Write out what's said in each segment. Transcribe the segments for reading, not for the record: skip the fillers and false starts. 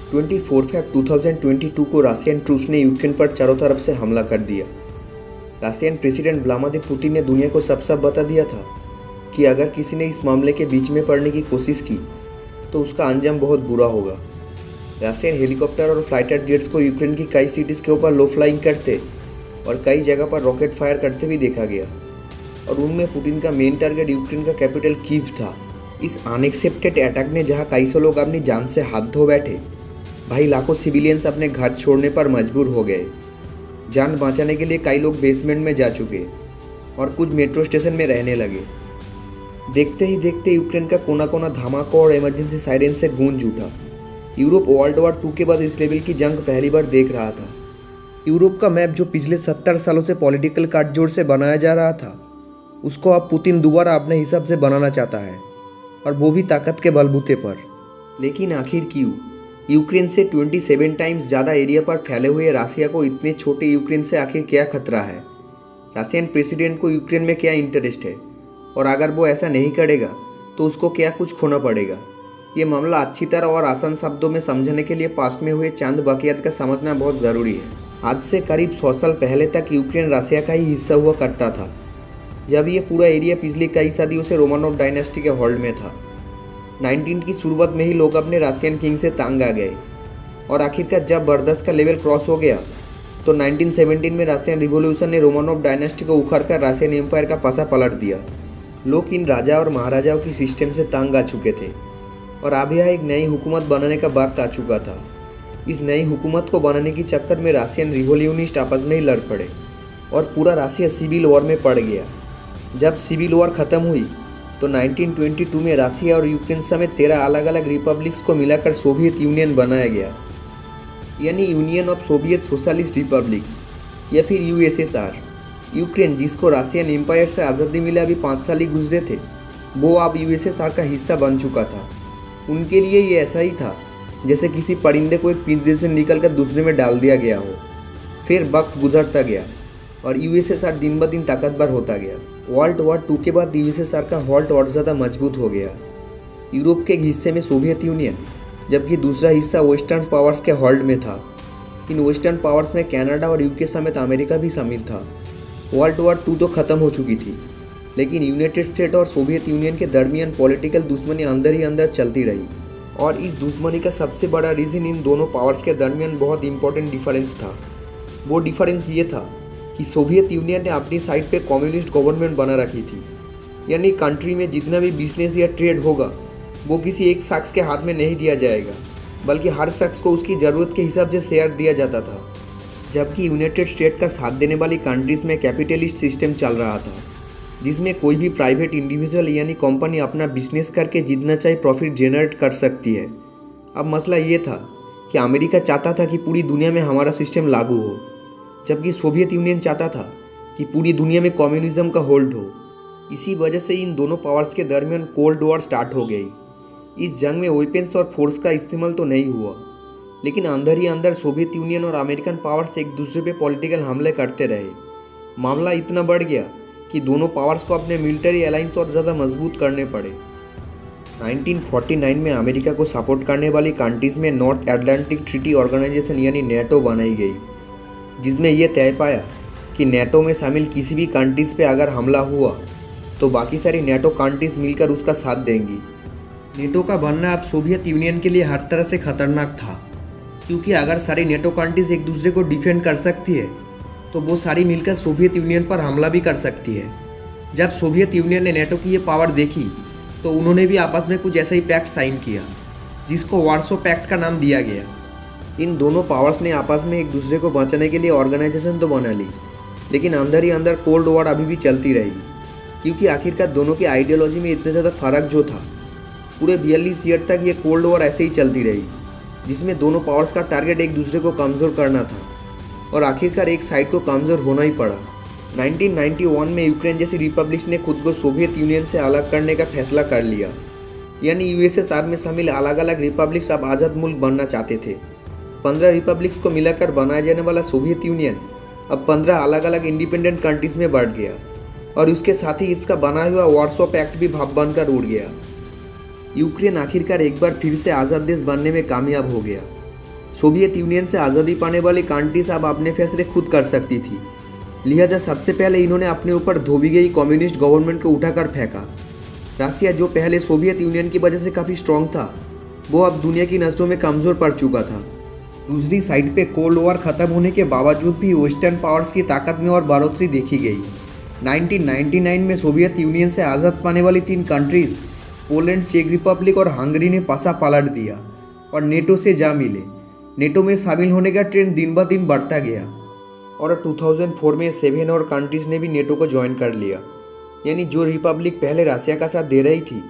24 फरवरी 2022 को Russian troops ने Ukraine पर चारों तरफ से हमला कर दिया। रशियन प्रेसिडेंट व्लादिमीर पुतिन ने दुनिया को साफ साफ बता दिया था कि अगर किसी ने इस मामले के बीच में पड़ने की कोशिश की तो उसका अंजाम बहुत बुरा होगा। रशियन हेलीकॉप्टर और फाइटर जेट्स को यूक्रेन की कई सिटीज़ के ऊपर लो फ्लाइंग करते और कई जगह पर रॉकेट फायर करते भी देखा गया, और उनमें पुतिन का मेन टारगेट यूक्रेन का कैपिटल कीव था। इस अनएक्सपेक्टेड अटैक ने जहां कई सौ लोग अपनी जान से हाथ धो बैठे, भाई लाखों सिविलियंस अपने घर छोड़ने पर मजबूर हो गए। जान बचाने के लिए कई लोग बेसमेंट में जा चुके और कुछ मेट्रो स्टेशन में रहने लगे। देखते ही देखते यूक्रेन का कोना कोना धमाका और इमरजेंसी सायरन से गूंज उठा। यूरोप वर्ल्ड वॉर 2 के बाद इस लेवल की जंग पहली बार देख रहा था। यूरोप का मैप जो पिछले 70 सालों से पॉलिटिकल काटजोड़ से बनाया जा रहा था, उसको अब पुतिन दोबारा अपने हिसाब से बनाना चाहता है, और वो भी ताकत के बलबूते पर। लेकिन आखिर क्यों? यूक्रेन से 27 टाइम्स ज़्यादा एरिया पर फैले हुए रशिया को इतने छोटे यूक्रेन से आखिर क्या खतरा है? रशियन प्रेसिडेंट को यूक्रेन में क्या इंटरेस्ट है, और अगर वो ऐसा नहीं करेगा तो उसको क्या कुछ खोना पड़ेगा? ये मामला अच्छी तरह और आसान शब्दों में समझने के लिए पास्ट में हुए चंद वाक़यात का समझना बहुत ज़रूरी है। आज से करीब 100 साल पहले तक यूक्रेन रशिया का ही हिस्सा हुआ करता था, जब ये पूरा एरिया पिछली कई सदियों से रोमानोव डायनेस्टी के होल्ड में था। 19 की शुरुआत में ही लोग अपने रशियन किंग से तंग आ गए, और आखिरकार जब बर्दाश्त का लेवल क्रॉस हो गया तो 1917 में रशियन रिवॉल्यूशन ने रोमानोव डायनेस्टी को उखाड़कर रशियन एम्पायर का पासा पलट दिया। लोग इन राजा और महाराजाओं की सिस्टम से तंग आ चुके थे, और अब यह एक नई हुकूमत बनाने का वक्त आ चुका था। इस नई हुकूमत को बनाने के चक्कर में रशियन रिवॉल्यूनिस्ट आपस में ही लड़ पड़े, और पूरा रशिया सिविल वॉर में पड़ गया। जब सिविल वॉर ख़त्म हुई तो 1922 में रशिया और यूक्रेन समेत 13 अलग अलग रिपब्लिक्स को मिलाकर सोवियत यूनियन बनाया गया, यानी union of Soviet socialist republics, या फिर यूएसएसआर। यूक्रेन, जिसको रशियन एम्पायर से आज़ादी मिले अभी 5 साल ही गुजरे थे, वो अब यूएसएसआर का हिस्सा बन चुका था। उनके लिए ये ऐसा ही था जैसे किसी परिंदे को एक पिंजरे से निकलकर दूसरे में डाल दिया गया हो। फिर वक्त गुजरता गया और यूएसएसआर दिन ब दिन ताकतवर होता गया। वर्ल्ड वॉर 2 के बाद यूएसएसआर का होल्ड और ज़्यादा मजबूत हो गया। यूरोप के एक हिस्से में सोवियत यूनियन, जबकि दूसरा हिस्सा वेस्टर्न पावर्स के होल्ड में था। इन वेस्टर्न पावर्स में कनाडा और यूके समेत अमेरिका भी शामिल था। वर्ल्ड वॉर 2 तो ख़त्म हो चुकी थी, लेकिन यूनाइटेड स्टेट और सोवियत यूनियन के दरमियान पॉलिटिकल दुश्मनी अंदर ही अंदर चलती रही, और इस दुश्मनी का सबसे बड़ा रीज़न इन दोनों पावर्स के दरमियान बहुत इंपॉर्टेंट डिफरेंस था। वो डिफरेंस ये था कि सोवियत यूनियन ने अपनी साइड पे कम्युनिस्ट गवर्नमेंट बना रखी थी, यानी कंट्री में जितना भी बिजनेस या ट्रेड होगा वो किसी एक शख्स के हाथ में नहीं दिया जाएगा, बल्कि हर शख्स को उसकी ज़रूरत के हिसाब से शेयर दिया जाता था। जबकि यूनाइटेड स्टेट का साथ देने वाली कंट्रीज़ में कैपिटलिस्ट सिस्टम चल रहा था, जिसमें कोई भी प्राइवेट इंडिविजुअल यानी कंपनी अपना बिजनेस करके जितना चाहे प्रॉफिट जनरेट कर सकती है। अब मसला ये था कि अमेरिका चाहता था कि पूरी दुनिया में हमारा सिस्टम लागू हो, जबकि सोवियत यूनियन चाहता था कि पूरी दुनिया में कम्युनिज्म का होल्ड हो। इसी वजह से इन दोनों पावर्स के दरमियान कोल्ड वॉर स्टार्ट हो गई। इस जंग में वेपन्स और फोर्स का इस्तेमाल तो नहीं हुआ, लेकिन अंदर ही अंदर सोवियत यूनियन और अमेरिकन पावर्स एक दूसरे पे पॉलिटिकल हमले करते रहे। मामला इतना बढ़ गया कि दोनों पावर्स को अपने मिलिट्री अलायंस और ज़्यादा मजबूत करने पड़े। 1949 में अमेरिका को सपोर्ट करने वाली कंट्रीज़ में नॉर्थ अटलांटिक ट्रीटी ऑर्गेनाइजेशन यानी नेटो बनाई गई, जिसमें यह तय पाया कि नेटो में शामिल किसी भी कंट्रीज़ पे अगर हमला हुआ तो बाकी सारी नेटो कंट्रीज़ मिलकर उसका साथ देंगी। नेटो का बनना अब सोवियत यूनियन के लिए हर तरह से खतरनाक था, क्योंकि अगर सारी नेटो कंट्रीज़ एक दूसरे को डिफेंड कर सकती है तो वो सारी मिलकर सोवियत यूनियन पर हमला भी कर सकती है। जब सोवियत यूनियन ने नेटो की ये पावर देखी तो उन्होंने भी आपस में कुछ ऐसा ही पैक्ट साइन किया, जिसको वार्सो पैक्ट का नाम दिया गया। इन दोनों पावर्स ने आपस में एक दूसरे को बचाने के लिए ऑर्गेनाइजेशन तो बना ली, लेकिन अंदर ही अंदर कोल्ड वॉर अभी भी चलती रही, क्योंकि आखिरकार दोनों की आइडियोलॉजी में इतना ज़्यादा फ़र्क जो था। पूरे 42 ईयर तक ये कोल्ड वॉर ऐसे ही चलती रही, जिसमें दोनों पावर्स का टारगेट एक दूसरे को कमज़ोर करना था, और आखिरकार एक साइड को कमज़ोर होना ही पड़ा। 1991 में यूक्रेन जैसी रिपब्लिक्स ने खुद को सोवियत यूनियन से अलग करने का फैसला कर लिया, यानी यूएसएसआर में शामिल अलग अलग रिपब्लिक्स अब आज़ाद मुल्क बनना चाहते थे। 15 रिपब्लिक्स को मिलाकर बनाया जाने वाला सोवियत यूनियन अब 15 अलग अलग इंडिपेंडेंट कंट्रीज़ में बढ़ गया, और उसके साथ ही इसका बनाया हुआ वार्सो पैक्ट भी भाप बनकर उड़ गया। यूक्रेन आखिरकार एक बार फिर से आज़ाद देश बनने में कामयाब हो गया, सोवियत यूनियन से आज़ादी पाने वाली कंट्रीज अब अपने फैसले खुद कर सकती थी। लिहाजा सबसे पहले इन्होंने अपने ऊपर धोबी गई कम्युनिस्ट गवर्नमेंट को उठाकर फेंका। रसिया जो पहले सोवियत यूनियन की वजह से काफ़ी स्ट्रॉन्ग था, वो अब दुनिया की नज़रों में कमज़ोर पड़ चुका था। दूसरी साइड पे कोल्ड वॉर ख़त्म होने के बावजूद भी वेस्टर्न पावर्स की ताकत में और बढ़ोतरी देखी गई। 1999 में सोवियत यूनियन से आज़ाद पाने वाली 3 कंट्रीज़ पोलैंड, चेक रिपब्लिक और हंगरी ने पासा पलट दिया और नेटो से जा मिले। नेटो में शामिल होने का ट्रेंड दिन ब दिन बढ़ता गया और 2004 में 7 और कंट्रीज़ ने भी नेटो को ज्वाइन कर लिया। यानी जो रिपब्लिक पहले रसिया का साथ दे रही थी,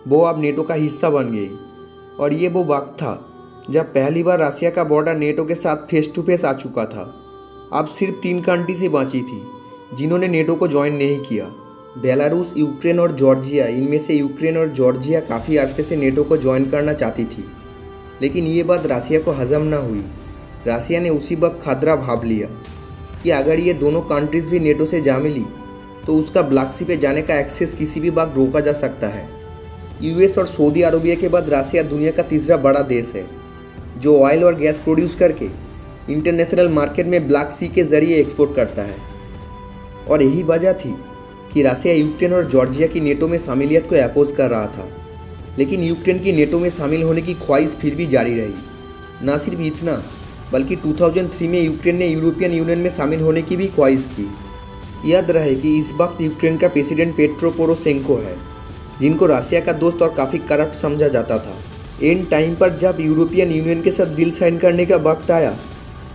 वो अब नेटो का हिस्सा बन गई। और ये वो वक्त था जब पहली बार रसिया का बॉर्डर नेटो के साथ फेस टू फेस आ चुका था। अब सिर्फ 3 कंट्री से बची थी जिन्होंने नेटो को ज्वाइन नहीं किया, बेलारूस, यूक्रेन और जॉर्जिया। इनमें से यूक्रेन और जॉर्जिया काफ़ी अरसे से नेटो को ज्वाइन करना चाहती थी, लेकिन ये बात रसिया को हजम ना हुई। रसिया ने उसी वक्त खतरा भाप लिया कि अगर ये दोनों कंट्रीज़ भी नेटो से जा मिली तो उसका ब्लैक सी पे जाने का एक्सेस किसी भी वक्त रोका जा सकता है। यूएस और सऊदी अरबिया के बाद रसिया दुनिया का तीसरा बड़ा देश है जो ऑयल और गैस प्रोड्यूस करके इंटरनेशनल मार्केट में ब्लैक सी के ज़रिए एक्सपोर्ट करता है। और यही वजह थी कि रसिया यूक्रेन और जॉर्जिया की नेटो में शामिलियत को अपोज कर रहा था, लेकिन यूक्रेन की नेटो में शामिल होने की ख्वाहिश फिर भी जारी रही। न सिर्फ इतना, बल्कि 2003 में यूक्रेन ने यूरोपियन यूनियन में शामिल होने की भी ख्वाहिश की। याद रहे कि इस वक्त यूक्रेन का प्रेसिडेंट पेट्रो पोरोशेंको है, जिनको रसिया का दोस्त और काफ़ी करप्ट समझा जाता था। एंड टाइम पर जब यूरोपियन यूनियन के साथ डील साइन करने का वक्त आया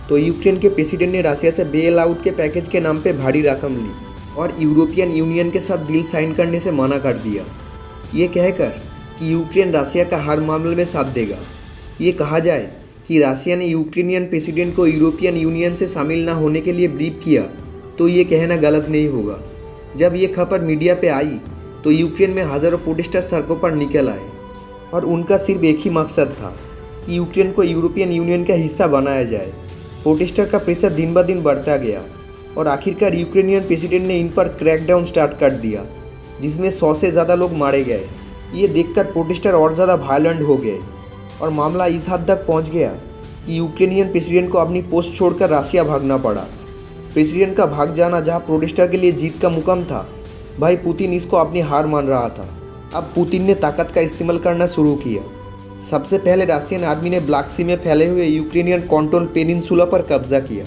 तो यूक्रेन के प्रेसिडेंट ने रसिया से बेल आउट के पैकेज के नाम पे भारी रकम ली और यूरोपियन यूनियन के साथ डील साइन करने से मना कर दिया, ये कहकर कि यूक्रेन रसिया का हर मामले में साथ देगा। ये कहा जाए कि रसिया ने यूक्रेनियन प्रेसिडेंट को यूरोपियन यूनियन से शामिल न होने के लिए ब्रीफ किया, तो ये कहना गलत नहीं होगा। जब ये खबर मीडिया पे आई तो यूक्रेन में हज़ारों प्रोटेस्टर सड़कों पर निकल आए और उनका सिर्फ एक ही मकसद था कि यूक्रेन को यूरोपियन यूनियन का हिस्सा बनाया जाए। प्रोटेस्टर का प्रेशर दिन ब दिन बढ़ता गया और आखिरकार यूक्रेनियन प्रेसिडेंट ने इन पर क्रैकडाउन स्टार्ट कर दिया, जिसमें 100 से ज़्यादा लोग मारे गए। ये देखकर प्रोटेस्टर और ज़्यादा वायलेंट हो गए और मामला इस हद तक पहुंच गया कि यूक्रेनियन प्रेसिडेंट को अपनी पोस्ट छोड़कर रसिया भागना पड़ा। प्रेसिडेंट का भाग जाना जहां प्रोटेस्टर के लिए जीत का मुकाम था, भाई पुतिन इसको अपनी हार मान रहा था। अब पुतिन ने ताकत का इस्तेमाल करना शुरू किया। सबसे पहले रशियन आर्मी ने ब्लैक सी में फैले हुए यूक्रेनियन कंट्रोल पेनिनसुला पर कब्जा किया।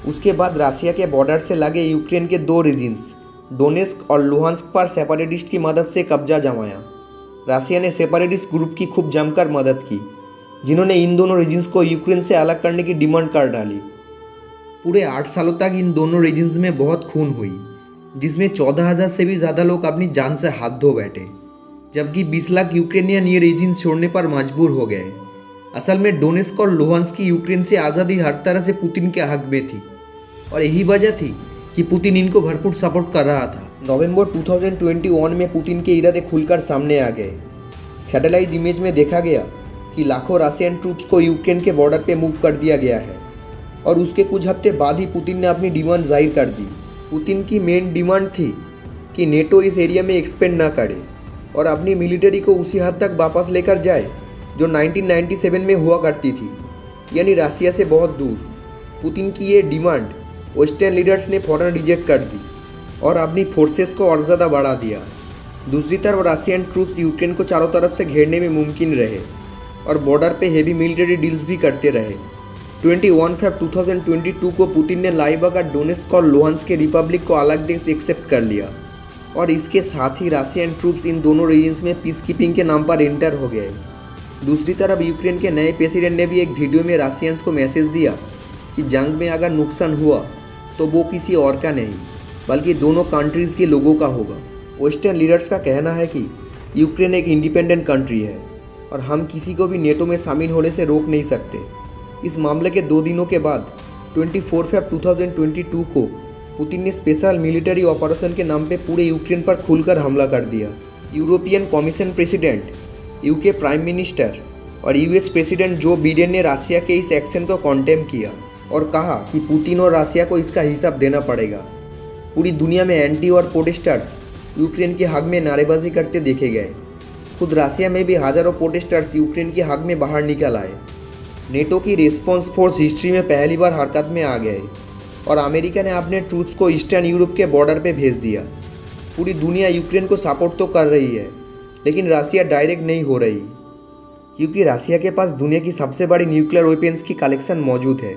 उसके बाद रसिया के बॉर्डर से लगे यूक्रेन के 2 रीजन्स डोनेस्क और लुहांस्क पर सेपरेटिस्ट की मदद से कब्जा जमाया। रसिया ने सेपरेटिस्ट ग्रुप की खूब जमकर मदद की, जिन्होंने इन दोनों रीजन्स को यूक्रेन से अलग करने की डिमांड कर डाली। पूरे 8 सालों तक इन दोनों रीजन्स में बहुत खून हुई, जिसमें 14,000 से भी ज़्यादा लोग अपनी जान से हाथ धो बैठे, जबकि 20 लाख यूक्रेनियन ये रीजन छोड़ने पर मजबूर हो गए। असल में डोनेस्क और लुहांस्क की यूक्रेन से आज़ादी हर तरह से पुतिन के हक में थी और यही वजह थी कि पुतिन इनको भरपूर सपोर्ट कर रहा था। नवंबर 2021 में पुतिन के इरादे खुलकर सामने आ गए। सैटेलाइट इमेज में देखा गया कि लाखों रशियन ट्रूप्स को यूक्रेन के बॉर्डर पे मूव कर दिया गया है और उसके कुछ हफ्ते बाद ही पुतिन ने अपनी डिमांड जाहिर कर दी। पुतिन की मेन डिमांड थी कि नेटो इस एरिया में एक्सपेंड ना करे और अपनी मिलिट्री को उसी हद तक वापस लेकर जाए जो 1997 में हुआ करती थी, यानी रसिया से बहुत दूर। पुतिन की ये डिमांड वेस्टर्न लीडर्स ने फौरन रिजेक्ट कर दी और अपनी फोर्सेस को और ज़्यादा बढ़ा दिया। दूसरी तरफ रशियन ट्रूप्स यूक्रेन को चारों तरफ से घेरने में मुमकिन रहे और बॉर्डर पे हेवी मिलिट्री डील्स भी करते रहे। 21 फरवरी 2022 को पुतिन ने लाइबा, डोनेस्क और लुहांस्क के रिपब्लिक को अलग देश एक्सेप्ट कर लिया और इसके साथ ही रशियन ट्रूप्स इन दोनों रीजन्स में पीस कीपिंग के नाम पर एंटर हो गए। दूसरी तरफ यूक्रेन के नए प्रेसिडेंट ने भी एक वीडियो में रशियंस को मैसेज दिया कि जंग में अगर नुकसान हुआ तो वो किसी और का नहीं बल्कि दोनों कंट्रीज़ के लोगों का होगा। वेस्टर्न लीडर्स का कहना है कि यूक्रेन एक इंडिपेंडेंट कंट्री है और हम किसी को भी नेटो में शामिल होने से रोक नहीं सकते। इस मामले के 2 दिनों के बाद 24 फरवरी 2022 को पुतिन ने स्पेशल मिलिट्री ऑपरेशन के नाम पे पूरे यूक्रेन पर खुलकर हमला कर दिया। European commission president, UK prime minister और यूएस प्रेसिडेंट जो बिडेन ने रशिया के इस एक्शन को कॉन्डेम किया और कहा कि पुतिन और रशिया को इसका हिसाब देना पड़ेगा। पूरी दुनिया में एंटी और प्रोटेस्टर्स यूक्रेन के हक में नारेबाजी करते देखे गए। खुद रशिया में भी हज़ारों प्रोटेस्टर्स यूक्रेन के हक में बाहर निकल आए। नेटो की रिस्पॉन्स फोर्स हिस्ट्री में पहली बार हरकत में आ गए और अमेरिका ने अपने ट्रूप्स को ईस्टर्न यूरोप के बॉर्डर पे भेज दिया। पूरी दुनिया यूक्रेन को सपोर्ट तो कर रही है, लेकिन रसिया डायरेक्ट नहीं हो रही, क्योंकि रसिया के पास दुनिया की सबसे बड़ी न्यूक्लियर वेपन्स की कलेक्शन मौजूद है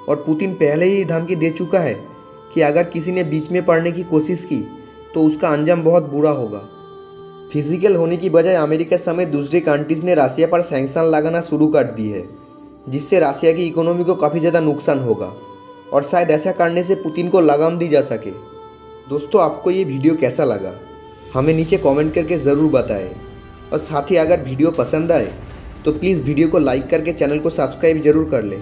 और पुतिन पहले ही धमकी दे चुका है कि अगर किसी ने बीच में पड़ने की कोशिश की तो उसका अंजाम बहुत बुरा होगा। फिजिकल होने की बजाय अमेरिका समेत दूसरी कंट्रीज़ ने रसिया पर सैंक्शन लगाना शुरू कर दी है, जिससे रसिया की इकोनॉमी को काफ़ी ज़्यादा नुकसान होगा और शायद ऐसा करने से पुतिन को लगाम दी जा सके। दोस्तों, आपको ये वीडियो कैसा लगा हमें नीचे कमेंट करके ज़रूर बताएं और साथ ही अगर वीडियो पसंद आए तो प्लीज़ वीडियो को लाइक करके चैनल को सब्सक्राइब ज़रूर कर लें।